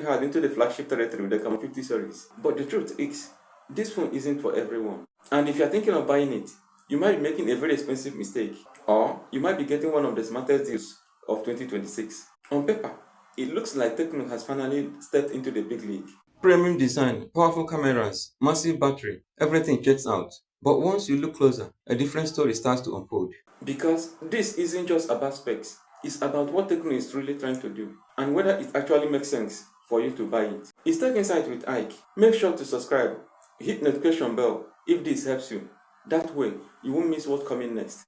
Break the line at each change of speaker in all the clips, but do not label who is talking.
hard into the flagship territory with the Camon 50 series. But the truth is, this phone isn't for everyone. And if you're thinking of buying it, you might be making a very expensive mistake. Or you might be getting one of the smartest deals of 2026. On paper, it looks like TECNO has finally stepped into the big league. Premium design, powerful cameras, massive battery, everything checks out. But once you look closer, a different story starts to unfold. Because this isn't just about specs, it's about what TECNO is truly trying to do, and whether it actually makes sense for you to buy it. It's Tech Insight with Ike. Make sure to subscribe, hit notification bell if this helps you. That way, you won't miss what's coming next.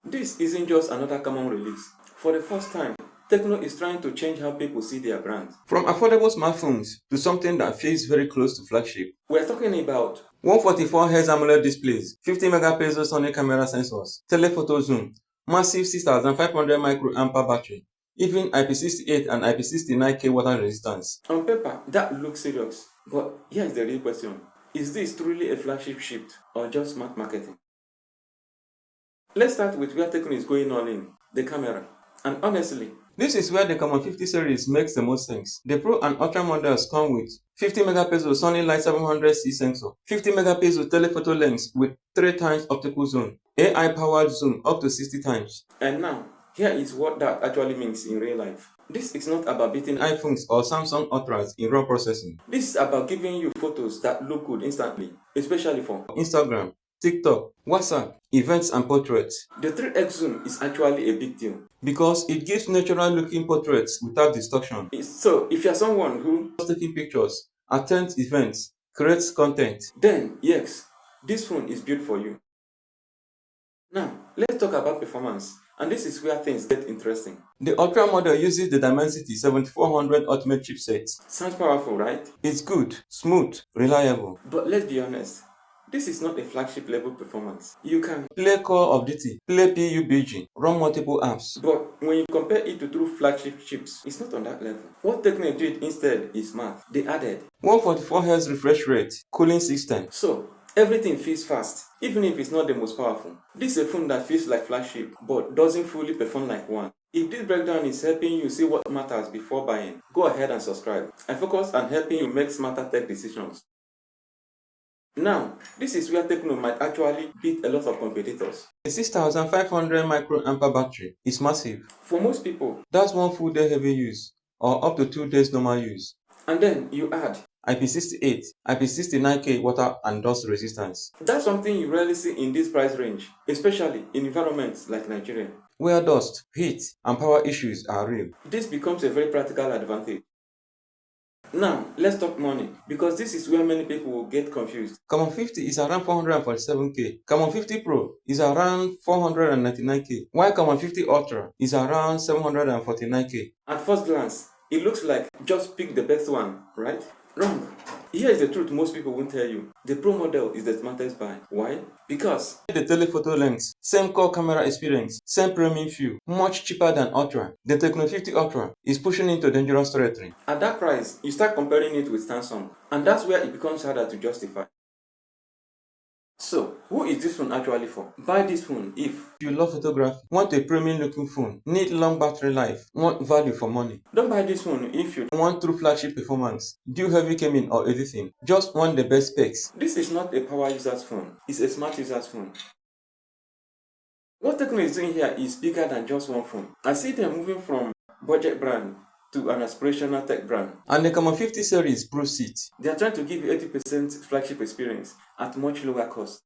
This isn't just another Camon release. For the first time, TECNO is trying to change how people see their brand. From affordable smartphones to something that feels very close to flagship. We're talking about 144Hz AMOLED displays, 50 megapixel Sony camera sensors, telephoto zoom, massive 6500 mAh battery, even IP68 and IP69K water resistance. On paper, that looks serious. But here's the real question. Is this truly a flagship shift or just smart marketing? Let's start with where TECNO is going all in, the camera. And honestly, this is where the Camon 50 series makes the most sense. The Pro and Ultra models come with 50 megapixel Sony Light 700C sensor, 50 megapixel telephoto lens with 3 times optical zoom, AI powered zoom up to 60 times. And now, here is what that actually means in real life. This is not about beating iPhones or Samsung Ultras in raw processing. This is about giving you photos that look good instantly, especially for Instagram, TikTok, WhatsApp, events and portraits. The 3x zoom is actually a big deal because it gives natural looking portraits without distortion. So if you're someone who loves taking pictures, attends events, creates content, then yes, this phone is built for you. Now, let's talk about performance. And this is where things get interesting. The Ultra model uses the Dimensity 7400 Ultimate chipset. Sounds powerful, right? It's good, smooth, reliable. But let's be honest, this is not a flagship level performance. You can play Call of Duty, play PUBG, run multiple apps. But when you compare it to true flagship chips, it's not on that level. What TECNO did instead is smart. They added 144Hz refresh rate, cooling system. So everything feels fast, even if it's not the most powerful. This is a phone that feels like flagship, but doesn't fully perform like one. If this breakdown is helping you see what matters before buying, go ahead and subscribe. I focus on helping you make smarter tech decisions. Now, this is where TECNO might actually beat a lot of competitors. The 6500 mAh battery is massive. For most people, that's one full day heavy use, or up to 2 days normal use. And then you add IP68, IP69K water and dust resistance. That's something you rarely see in this price range, especially in environments like Nigeria, where dust, heat, and power issues are real. This becomes a very practical advantage. Now, let's talk money, because this is where many people will get confused. Camon 50 is around 447K. Camon 50 Pro is around 499K, while Camon 50 Ultra is around 749K. At first glance, it looks like just pick the best one, right? Wrong. Here is the truth most people won't tell you. The Pro model is the smartest buy. Why? Because the telephoto lens, same core camera experience, same premium feel, much cheaper than Ultra. The TECNO 50 Ultra is pushing into dangerous territory. At that price, you start comparing it with Samsung, and that's where it becomes harder to justify. So, who is this phone actually for? Buy this phone if you love photography, want a premium looking phone, need long battery life, want value for money. Don't buy this phone if you want true flagship performance, do heavy gaming or editing, just want the best specs. This is not a power user's phone, it's a smart user's phone. What TECNO is doing here is bigger than just one phone. I see them moving from budget brand to an aspirational tech brand. And the Camon 50 series proceeds. They are trying to give you 80% flagship experience at much lower cost.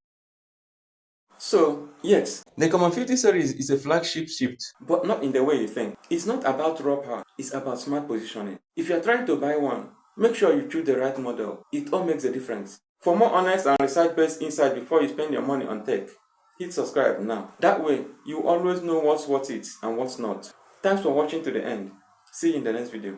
So, yes, the Camon 50 series is a flagship shift, but not in the way you think. It's not about raw power, it's about smart positioning. If you're trying to buy one, make sure you choose the right model. It all makes a difference. For more honest and research-based insight before you spend your money on tech, hit subscribe now. That way, you always know what's worth it and what's not. Thanks for watching to the end. See you in the next video.